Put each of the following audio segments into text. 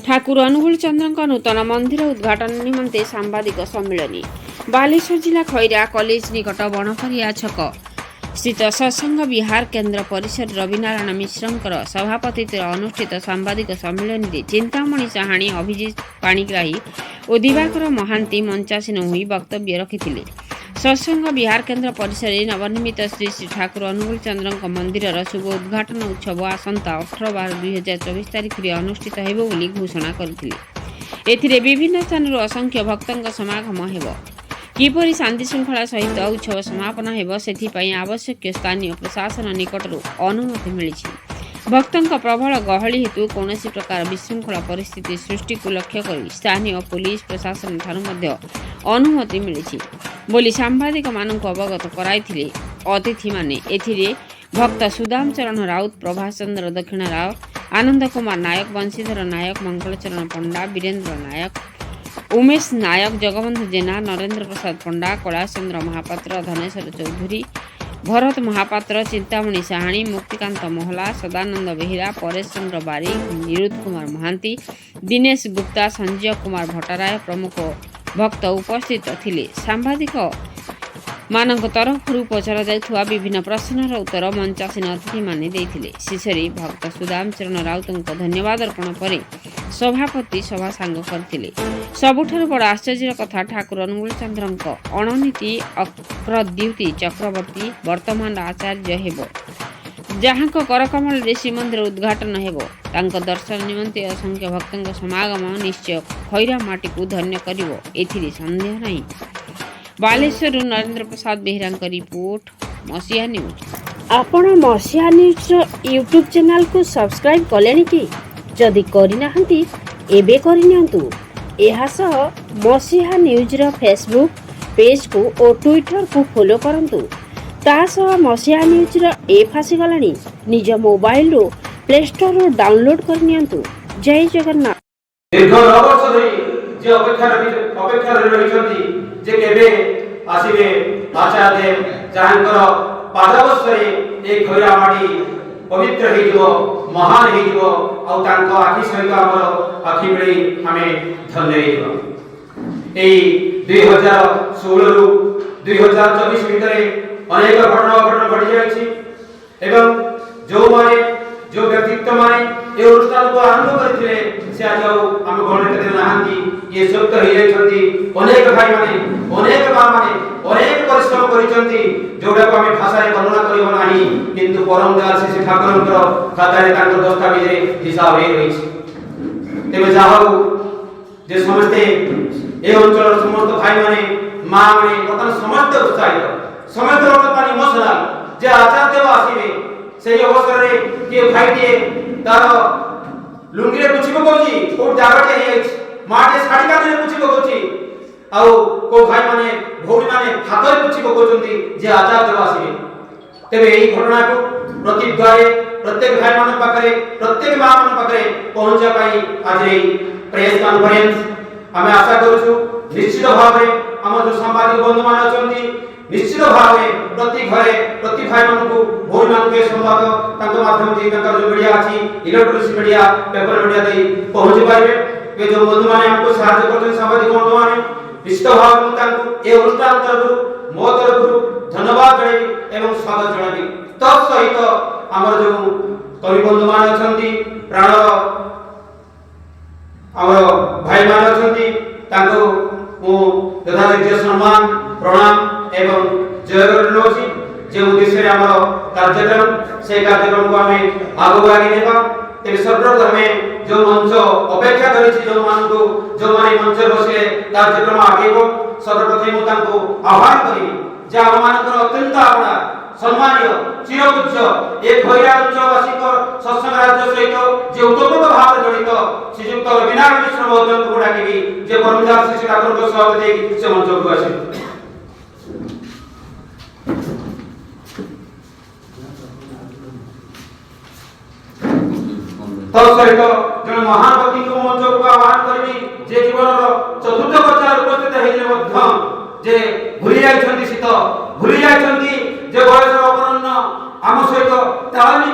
ଠାକୁର ଅନୁଗୁଳ ଚନ୍ଦ୍ରଙ୍କ ନୂତନ ମନ୍ଦିର ଉଦ୍ଘାଟନ ନିମନ୍ତେ ସାମ୍ବାଦିକ ସମ୍ମିଳନୀ। ବାଲେଶ୍ୱର ଜିଲ୍ଲା ଖଇରା କଲେଜ ନିକଟ ବଣପରିଆ ଛକ ସ୍ଥିତ ସତ୍ସଙ୍ଗ ବିହାର କେନ୍ଦ୍ର ପରିସର ରବିନାରାୟଣ ମିଶ୍ରଙ୍କର ସଭାପତିତ୍ୱରେ ଅନୁଷ୍ଠିତ ସାମ୍ବାଦିକ ସମ୍ମିଳନୀରେ ଚିନ୍ତାମଣି ସାହାଣୀ, ଅଭିଜିତ ପାଣିଗ୍ରାହୀ ଓ ଦିବାକର ମହାନ୍ତି ମଞ୍ଚାସୀନ ହୋଇ ବକ୍ତବ୍ୟ ରଖିଥିଲେ। ସତ୍ସଙ୍ଗ ବିହାର କେନ୍ଦ୍ର ପରିସରରେ ନବନିର୍ମିତ ଶ୍ରୀ ଶ୍ରୀ ଠାକୁର ଅନୁଗୁଳ ଚନ୍ଦ୍ରଙ୍କ ମନ୍ଦିରର ଶୁଭ ଉଦ୍ଘାଟନ ଉତ୍ସବ ଆସନ୍ତା 18/12/2024 ତାରିଖରେ ଅନୁଷ୍ଠିତ ହେବ ବୋଲି ଘୋଷଣା କରିଥିଲେ। ଏଥିରେ ବିଭିନ୍ନ ସ୍ଥାନରୁ ଅସଂଖ୍ୟ ଭକ୍ତଙ୍କ ସମାଗମ ହେବ। କିପରି ଶାନ୍ତି ଶୃଙ୍ଖଳା ସହିତ ଉତ୍ସବ ସମାପନ ହେବ, ସେଥିପାଇଁ ଆବଶ୍ୟକ ସ୍ଥାନୀୟ ପ୍ରଶାସନ ନିକଟରୁ ଅନୁମତି ମିଳିଛି। ଭକ୍ତଙ୍କ ପ୍ରବଳ ଗହଳି ହେତୁ କୌଣସି ପ୍ରକାର ବିଶୃଙ୍ଖଳା ପରିସ୍ଥିତି ସୃଷ୍ଟିକୁ ଲକ୍ଷ୍ୟ କରି ସ୍ଥାନୀୟ ପୁଲିସ ପ୍ରଶାସନ ଠାରୁ ମଧ୍ୟ ଅନୁମତି ମିଳିଛି ବୋଲି ସାମ୍ବାଦିକମାନଙ୍କୁ ଅବଗତ କରାଇଥିଲେ ଅତିଥିମାନେ। ଏଥିରେ ଭକ୍ତ ସୁଦାମ ଚରଣ ରାଉତ, ପ୍ରଭାସ ଚନ୍ଦ୍ର ଦକ୍ଷିଣ ରାଓ, ଆନନ୍ଦ କୁମାର ନାୟକ, ବଂଶୀଧର ନାୟକ, ମଙ୍ଗଳଚରଣ ପଣ୍ଡା, ବୀରେନ୍ଦ୍ର ନାୟକ, ଉମେଶ ନାୟକ, ଜଗବନ୍ଧୁ ଜେନା, ନରେନ୍ଦ୍ର ପ୍ରସାଦ ପଣ୍ଡା, କୈଳାସ ଚନ୍ଦ୍ର ମହାପାତ୍ର, ଧନେଶ୍ୱର ଚୌଧୁରୀ, ଭରତ ମହାପାତ୍ର, ଚିନ୍ତାମଣି ସାହାଣୀ, ମୁକ୍ତିକାନ୍ତ ମହଲା, ସଦାନନ୍ଦ ବେହେରା, ପରେଶ ଚନ୍ଦ୍ର ବାରିକ, ନିରୁଦ୍ଧ କୁମାର ମହାନ୍ତି, ଦିନେଶ ଗୁପ୍ତା, ସଞ୍ଜୟ କୁମାର ଭଟ୍ଟରାୟ ପ୍ରମୁଖ ଭକ୍ତ ଉପସ୍ଥିତ ଥିଲେ। ସାମ୍ବାଦିକ ମାନଙ୍କ ତରଫରୁ ପଚରାଯାଉଥିବା ବିଭିନ୍ନ ପ୍ରଶ୍ନର ଉତ୍ତର ମଞ୍ଚାସୀନ ଅତିଥିମାନେ ଦେଇଥିଲେ। ଶେଷରେ ଭକ୍ତ ସୁଦାମ ଚରଣ ରାଉତଙ୍କୁ ଧନ୍ୟବାଦ ଅର୍ପଣ ପରେ ସଭାପତି ସଭା ସାଙ୍ଗ କରିଥିଲେ। ସବୁଠାରୁ ବଡ଼ ଆଶ୍ଚର୍ଯ୍ୟର କଥା, ଠାକୁର ଅନୁଗୁଳ ଚନ୍ଦ୍ରଙ୍କ ଅଣନୀତି ଅକ୍ରଦ୍ୟୁତି ଚକ୍ରବର୍ତ୍ତୀ ବର୍ତ୍ତମାନ ଆଚାର୍ଯ୍ୟ ହେବ, ଯାହାଙ୍କ କରକମଳରେ ଶ୍ରୀମନ୍ଦିର ଉଦ୍ଘାଟନ ହେବ। ତାଙ୍କ ଦର୍ଶନ ନିମନ୍ତେ ଅସଂଖ୍ୟ ଭକ୍ତଙ୍କ ସମାଗମ ନିଶ୍ଚୟ ଖଇରା ମାଟିକୁ ଧନ୍ୟ କରିବ, ଏଥିରେ ସନ୍ଦେହ ନାହିଁ। ବାଲେଶ୍ୱରରୁ ନରେନ୍ଦ୍ର ପ୍ରସାଦ ବେହେରାଙ୍କ ରିପୋର୍ଟ, ମସିହା ନ୍ୟୁଜ। ଆପଣ ମସିହା ନ୍ୟୁଜର ୟୁଟ୍ୟୁବ ଚ୍ୟାନେଲକୁ ସବସ୍କ୍ରାଇବ୍ କଲେଣି କି? ଯଦି କରିନାହାନ୍ତି ଏବେ କରିନିଅନ୍ତୁ। ଏହାସହ ମସିହା ନ୍ୟୁଜର ଫେସବୁକ୍ ପେଜକୁ ଓ ଟ୍ୱିଟରକୁ ଫଲୋ କରନ୍ତୁ। ତା ସହ ମସିହା ନ୍ୟୁଜର ଏପ୍ ଆସିଗଲାଣି, ନିଜ ମୋବାଇଲରୁ ପ୍ଲେ ଷ୍ଟୋରରୁ ଡାଉନଲୋଡ୍ କରିନିଅନ୍ତୁ। ଜୟ ଜଗନ୍ନାଥ। ଦୀର୍ଘ 9 ବର୍ଷ ଧରି ଯେ ଅପେକ୍ଷାରେ ରହିଛନ୍ତି ଯେ କେବେ ଆସିବେ ଆଚାର୍ଯ୍ୟ ଦେବ, ଯାହାଙ୍କର ପାଦବସ୍ତରେ ଏ ଖଇରା ମାଟି ପବିତ୍ର ହେଇଯିବ, ମହାନ ହେଇଯିବ, ଆଉ ତାଙ୍କ ଆଖି ସହିତ ଆମର ଆଖି ମିଳେଇ ଆମେ ଧନ୍ୟ ହେଇଯିବା। ଏଇ 2016ରୁ 2024 ଭିତରେ ଅନେକ ଘଟଣା ଘଟି ଯାଇଛି ଏବଂ ଯେଉଁ ବ୍ୟକ୍ତିତ୍ୱମାନେ ଏ ଅନୁଷ୍ଠାନକୁ ଆରମ୍ଭ କରିଥିଲେ ସେ ଆଜି ଆଉ ଆମ ଗଣରେ ନାହାନ୍ତି। ଇଏ ସତ୍ୟ ହେଇଯାଇଛନ୍ତି। ଅନେକ ଭାଇମାନେ, ଅନେକ ମାମାନେ ଅନେକ ପରିଶ୍ରମ କରିଛନ୍ତି, ଯୋଉଟାକୁ ଆମେ ଭାଷାରେ ବର୍ଣ୍ଣନା କରିବ ନାହିଁ, କିନ୍ତୁ ପରମ ଦୟାଳ ଶ୍ରୀ ଠାକୁରଙ୍କର ଖାତାରେ ତାଙ୍କର ଦସ୍ତାବିଜରେ ହିସାବ ହେଇ ରହିଛି। ତେବେ ଯାହା ହଉ ଯେ ସମସ୍ତେ ଏ ଅଞ୍ଚଳର ସମସ୍ତ ଭାଇମାନେ, ମା ମାନେ ବର୍ତ୍ତମାନ ସମସ୍ତେ ଉତ୍ସାହିତ, ସମସ୍ତେ ବର୍ତ୍ତମାନ ଇମୋସନାଲ ଯେ ଆଚାର୍ଯ୍ୟ ଆସିବେ। ସେହି ଅବସରରେ କିଏ ଭାଇଟିଏ ତାର ଲୁଙ୍ଗିରେ ପୁଛି ପକାଉଛି, କୋଉ ଜାଗାଟେ ହେଇଯାଇଛି, ମାଟେ ଶାଢ଼ୀ କାନ୍ଧରେ ପୁଛି ପକାଉଛି, ଆଉ କୋଉ ଭାଇମାନେ ଭଉଣୀମାନେ ହାତରେ ପୁଛି ପକାଉଛନ୍ତି ଯେ ଆଚାର୍ଯ୍ୟ ଆସିବେ। ତେବେ ଏହି ଘଟଣାକୁ ପ୍ରତି ଦ୍ୱାରେ ପ୍ରତ୍ୟେକ ଭାଇମାନଙ୍କ ପାଖରେ, ପ୍ରତ୍ୟେକ ମା ମାନଙ୍କ ପାଖରେ ପହଞ୍ଚିବା ପାଇଁ ଆଜି ଏହି ପ୍ରେସ୍ କନଫରେନ୍ସ ଆମେ ଆଶା କରୁଛୁ। ନିଶ୍ଚିତ ଭାବରେ ଆମର ଯେଉଁ ସାମ୍ବାଦିକ ବନ୍ଧୁମାନେ ଅଛନ୍ତି, ନିଶ୍ଚିତ ଭାବରେ ପ୍ରତି ଘରେ ପ୍ରତି ଭାଇମାନଙ୍କୁ, ଭଉଣୀମାନଙ୍କୁ ଏ ସମ୍ବାଦ ତାଙ୍କ ମାଧ୍ୟମ ଦେଇ ତାଙ୍କର ଯେଉଁ ମିଡ଼ିଆ ଅଛି, ଇଲେକ୍ଟ୍ରୋନିକ୍ସ ମିଡ଼ିଆ, ପେପର ମିଡ଼ିଆ ଦେଇ ପହଞ୍ଚି ପାରିବେ। ଏ ଯେଉଁ ବନ୍ଧୁମାନେ ଆମକୁ ସାହାଯ୍ୟ କରୁଛନ୍ତି, ସାମ୍ବାଦିକ ବନ୍ଧୁମାନେ, ନିଶ୍ଚିତ ଭାବରେ ମୁଁ ତାଙ୍କୁ ଏ ଅନୁଷ୍ଠାନ ତରଫରୁ, ମୋ ତରଫରୁ ଧନ୍ୟବାଦ ଜଣାଇବି ଏବଂ ସ୍ୱାଗତ ଜଣାଇବି। ତତ୍ ସହିତ ଆମର ଯେଉଁ କବି ବନ୍ଧୁମାନେ ଅଛନ୍ତି, ପ୍ରାଣର ଆମର ଭାଇମାନେ ଅଛନ୍ତି, ତାଙ୍କୁ ମୁଁ ଯଥାଯୋଗ୍ୟ ସମ୍ମାନ, ପ୍ରଣାମ ଏବଂ ଜୟଗୁରୁ ନେଉଛି। যে উদ্দেশ্যে আমার কার্যক্রম, সেই কার্যক্রমকে আমি আগুয়া নেবা। তেমনি সর্বপ্রথমে যে মঞ্চ অপেক্ষা করেছি, যে মঞ্চে বসে কার্যক্রম আগেব, সর্বপ্রথমে মু তাঁকু আহ্বান করিবি যে আমার অত্যন্ত আপনার সম্মানীয় চিরপূজ্য এ খৈরা অঞ্চলবাসীক সৎসঙ্গ রাজ্য সহিত যে উৎপন্ন ভাবে জড়িত শ্রীযুক্ত রবীন্দ্রনাথ মিশ্র মহোদয়ଙ୍କୁ ডাকিবি যে পরমদাস শ্রী ঠাকুরଙ୍କ সভাপতি দেই সে মঞ্চକୁ আসে। তৎসহিত জଣେ ମହାନ ବ୍ୟକ୍ତିଙ୍କୁ ମଞ୍ଚକୁ ଆହ୍ୱାନ କରିବି ଯେ ଜୀବନର ଚତୁର୍ଥ ପର୍ଯ୍ୟାୟରେ ଉପସ୍ଥିତ ହେଇଥିଲେ ମଧ୍ୟ ଯେ ଭୁଲି ଯାଇଛନ୍ତି ଶୀତ, ଭୁଲି ଯାଇଛନ୍ତି ଯେ ବୟସର ଅପରଣ୍ୟ ଆମ ସହିତ ତାଳ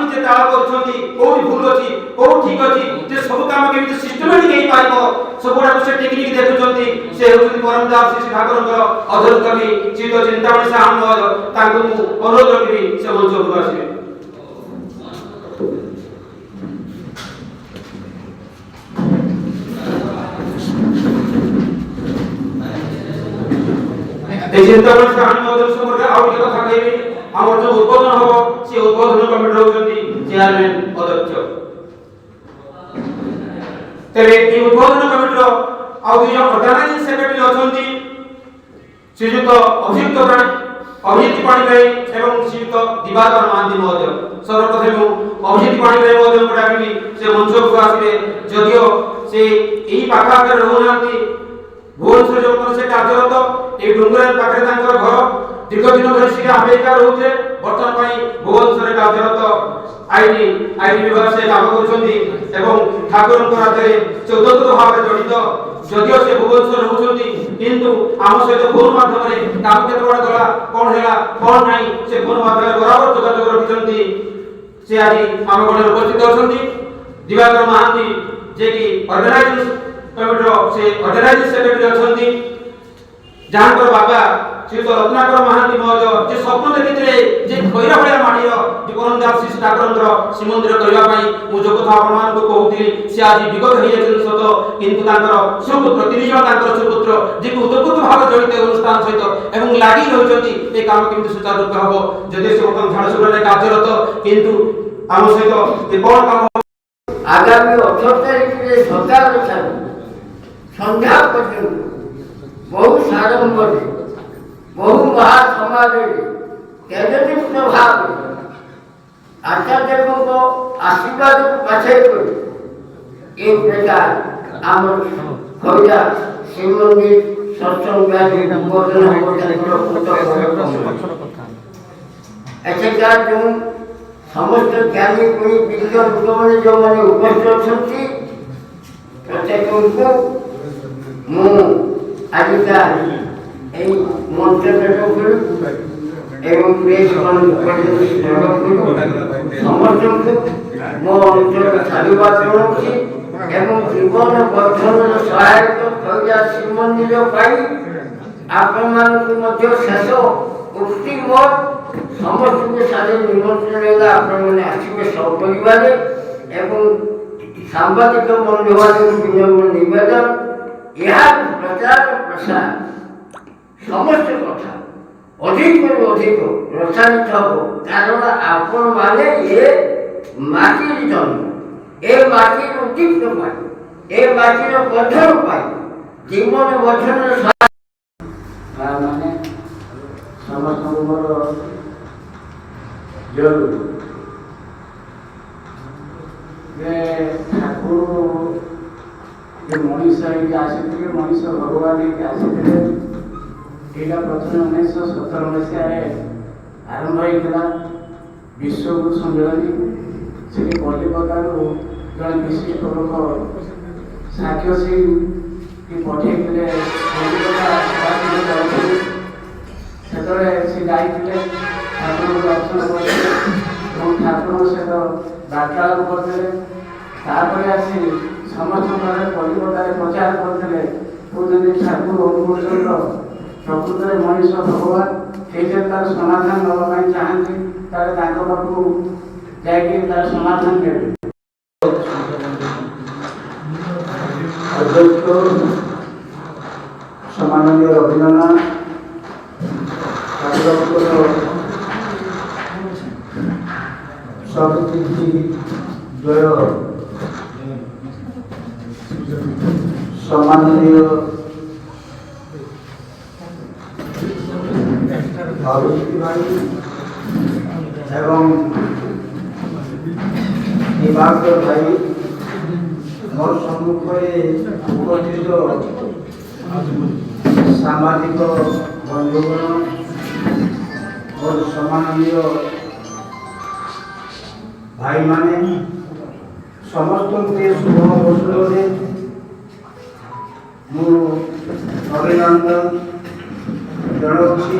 ତାଳ କରୁଛନ୍ତି, କୋଉଠି ଭୁଲ ଅଛି, କୋଉଠି ଠିକ ଅଛି, ଯେ ସବୁ କାମ କେମିତି ସିଷ୍ଟମାଟିକ ହେଇପାରିବ। ସବୁଗୁଡ଼ାକୁ ସେ ଟେକ୍ନିକ୍ ଦେଖୁଛନ୍ତି। ସେ ହେଉଛନ୍ତି ପରମଦାସ ଶ୍ରୀ ଠାକୁରଙ୍କର ଅଧର କବି ଶ୍ରୀଯୁକ୍ତ ଚିନ୍ତାମଣି ସାହା ମହୋଦୟ। ତାଙ୍କୁ ମୁଁ ଅନୁରୋଧ କରିବି ସେ ମଞ୍ଚକୁ ଆସିବେ। এই চিন্তামণি সাহা মহোদয় সম্পর্কে ଆଉ ଟିକେ କଥା କହିବି। ଆମର ଯୋଉ ଉଦ୍বোଧନ ହବ ସେ ଉଦ୍বোଧନ କମିଟି ରହୁଛନ୍ତି ଚେୟାରମ୍ୟାନ ଅଧ୍ୟକ୍ଷ। ତେବେ এই ଉଦ୍বোଧନ କମିଟିର ଆଉ ଦୁଇ ଜଣ ଅର୍ଗାନାଇଜିଂ ସେକ୍ରେଟାରୀ ଅଛନ୍ତି ଶ୍ରୀଯୁକ୍ତ ଅଭିଜିତ ପାଣିଗ୍ରାହୀ ଏବଂ ଶ୍ରୀଯୁକ୍ତ ଦିବାକର ମହାନ୍ତି ମହୋଦୟ। ସର୍ବପ୍ରଥମେ ମୁଁ ଅଭିଜିତ ପାଣିଗ୍ରାହୀ ମହୋଦୟଙ୍କୁ ଡାକିବି ସେ ମଞ୍ଚକୁ ଆସିବେ। ଯଦିଓ ସେ ଏହି ପାଖାପାଖିରେ ରହୁନାହାନ୍ତି, ଭୁବନେଶ୍ୱର ଯୋଉଁ ସେ କାର୍ଯ୍ୟରତ, এই ଡୁଙ୍ଗୁରା ପାଖରେ ତାଙ୍କର ଘର। ଦୀର୍ଘ ଦିନ ଧରି ସେ ଆମେରିକା ରହୁଥିଲେ, ବର୍ତ୍ତମାନ ପାଇଁ ଭୁବନେଶ୍ୱରରେ କାର୍ଯ୍ୟରତ ଆଇଟି ବିଭାଗ ସେ କାମ କରୁଛନ୍ତି ଏବଂ ଠାକୁରଙ୍କ ରାଜ୍ୟରେ ସେ ଉଦ୍ଯୋଗ ଭାବରେ ଜଡ଼ିତ। ଯଦିଓ ସେ ଭୁବନେଶ୍ୱର ରହୁଛନ୍ତି କିନ୍ତୁ ଆମ ସହିତ ଫୋନ ମାଧ୍ୟମରେ କାମ କେତେବେଳେ ଗଲା, କ'ଣ ହେଲା, କ'ଣ ନାହିଁ, ସେ ଫୋନ ମାଧ୍ୟମରେ ବରାବର ଯୋଗାଯୋଗ ରଖିଛନ୍ତି। ସେ ଆଜି ଆମ ଗଣରେ ଉପସ୍ଥିତ ଅଛନ୍ତି। ଦିବାକର ମହାନ୍ତି ଯିଏକି ଅର୍ଗାନାଇଜିଂ କମିଟିର ସେ ଅର୍ଗାନାଇଜିଂ ସେକ୍ରେଟାରୀ ଅଛନ୍ତି, ଯାହାଙ୍କର ବାପା ଶ୍ରୀଯୁକ୍ତ ରତ୍ନାକର ମହାନ୍ତି ମହୋଦୟ ଯେ ସ୍ୱପ୍ନ ଦେଖିଥିଲେ ଯେ ଖଇରା ଭଳିଆ ମାଟିର ଜୀବନଦାସ ଶ୍ରୀ ଠାକୁରଙ୍କର ଶ୍ରୀମନ୍ଦିର କରିବା ପାଇଁ। ମୁଁ ଯୋଉ କଥା ଆପଣମାନଙ୍କୁ କହୁଥିଲି ସେ ଆଜି ବିଗତ ହେଇଯାଇଛନ୍ତି ସତ, କିନ୍ତୁ ତାଙ୍କର ସୁପୁତ୍ର, 3 ଜଣ ତାଙ୍କର ସୁପୁତ୍ର ଯିଏକି ଉତ୍ତପ୍ରୋତ ଭାବେ ଜଡ଼ିତ ଅନୁଷ୍ଠାନ ସହିତ ଏବଂ ଲାଗି ରହିଛନ୍ତି ଏ କାମ କେମିତି ସୁଚାରୁ ରୂପେ ହେବ। ଯଦି ସେ ବର୍ତ୍ତମାନ ଝାରସୁଗୁଡ଼ାରେ କାର୍ଯ୍ୟରତ, କିନ୍ତୁ ଆମ ସହିତ ଏ କ'ଣ କାମ ଆଗାମୀ 18 ତାରିଖରେ ସକାଳ ଠାରୁ ସନ୍ଧ୍ୟା ପର୍ଯ୍ୟନ୍ତ ବହୁ ସାଡ଼ମ୍ବରରେ, ବହୁ ମହାସମାଜରେ ତେଜଦୀପ୍ତ ଭାବରେ ଆଚାର୍ଯ୍ୟଙ୍କ ଆଶୀର୍ବାଦକୁ ପାଛାଇ କରି ଏ ପ୍ରକାର ଆମର ଖଇରା ଶ୍ରୀମନ୍ଦିର ସତ୍ସଙ୍ଗ ଉଦ୍বোଧନ ଏଠାକାର ଯେଉଁ ସମସ୍ତ ଜ୍ଞାନୀ ଗୁଣୀ ବିଜ୍ଞ ଲୋକମାନେ ଯେଉଁମାନେ ଉପସ୍ଥିତ ଅଛନ୍ତି ପ୍ରତ୍ୟେକଙ୍କୁ ମୁଁ ଆଜିକା এই মঞ্চের এবং সমস্তଙ୍କୁ ମୋ ଅଞ୍ଚଳ ସାଧୁବାଦ ଜଣାଉଛି ଏବଂ ଜୀବନ ବର୍ଦ୍ଧନର ସହାୟକ ଖଇରା ଶ୍ରୀମନ୍ଦିର ପାଇଁ ଆପଣମାନଙ୍କୁ ମଧ୍ୟ ଶେଷ ଉକ୍ତି ମୋର ସମସ୍ତଙ୍କୁ ସାଧୁ ନିମନ୍ତ୍ରଣ ହେଲା। ଆପଣମାନେ ଆସିବେ ସପରିବାରେ ଏବଂ ସାମ୍ବାଦିକ ବନ୍ଧୁମାନଙ୍କୁ ବିନମ୍ର ନିବେଦନ, ଏହା ପ୍ରଚାର ପ୍ରସାର ସମସ୍ତ କଥା ଅଧିକରୁ ଅଧିକ ପ୍ରସାରିତ ହେବ। କାରଣ ଆପଣମାନେ ଏ ମାଟିର ଜନ୍ମ, ଏ ମାଟିର ଉଦ୍ଦୀପ୍ତ ପାଇଁ, ଏ ମାଟିର ବର୍ଦ୍ଧନ ପାଇଁ ଜୀବନ ବର୍ଦ୍ଧନର ମାନେ ସମସ୍ତଙ୍କର ଜରୁରୀ ଯେ ଠାକୁର ଯେ ମଣିଷ ହେଇକି ଆସିଥିଲେ, ମଣିଷ ଭଗବାନ ହେଇକି ଆସିଥିଲେ। ଏଇଟା ପ୍ରଥମେ 1917 ମସିହାରେ ଆରମ୍ଭ ହେଇଥିଲା ବିଶ୍ୱଗୁରୁ ସମ୍ମିଳନୀ। ସେଠି କଲିକତାରୁ ଜଣେ ବିଶିଷ୍ଟ ଲୋକ ସାକ୍ଷ୍ୟ ସିଂ ପଠେଇଥିଲେ କଲିକତା। ସେତେବେଳେ ସେ ଯାଇଥିଲେ, ଠାକୁରଙ୍କୁ ଦର୍ଶନ କରିଥିଲେ ଏବଂ ଠାକୁରଙ୍କ ସହିତ ବାର୍ତ୍ତାଳାପ କରିଥିଲେ। ତାପରେ ଆସି ସମସ୍ତଙ୍କର କଲିକତାରେ ପ୍ରଚାର କରିଥିଲେ, କହୁଛନ୍ତି ଠାକୁର ଅନୁକୂଳ ପ୍ରକୃତରେ ମଣିଷ ଭଗବାନ ହେଇଥିଲେ, ତାର ସମାଧାନ ଦେବା ପାଇଁ ଚାହାନ୍ତି, ତାହେଲେ ତାଙ୍କ ପାଖକୁ ଯାଇକି ତାର ସମାଧାନ ଦେବେ। ଅଧ୍ୟକ୍ଷ ସମ୍ମାନନୀୟ ରବୀନ୍ଦ୍ରନାଥ ଠାକୁରଙ୍କର ସବୁକିଛି ଜୟ, ସମ୍ମାନନୀୟ ଅଭିଜିତ ଭାଇ ଏବଂ ଦିବାକର ଭାଇ, ମୋର ସମ୍ମୁଖରେ ଉପସ୍ଥିତ ସାମ୍ବାଦିକ ବନ୍ଧୁଗଣ, ମୋର ସମ୍ମାନନୀୟ ଭାଇମାନେ, ସମସ୍ତଙ୍କୁ ଏ ଶୁଭ ଅବସରରେ ମୁଁ ଅଭିନନ୍ଦନ ଜଣାଉଛି।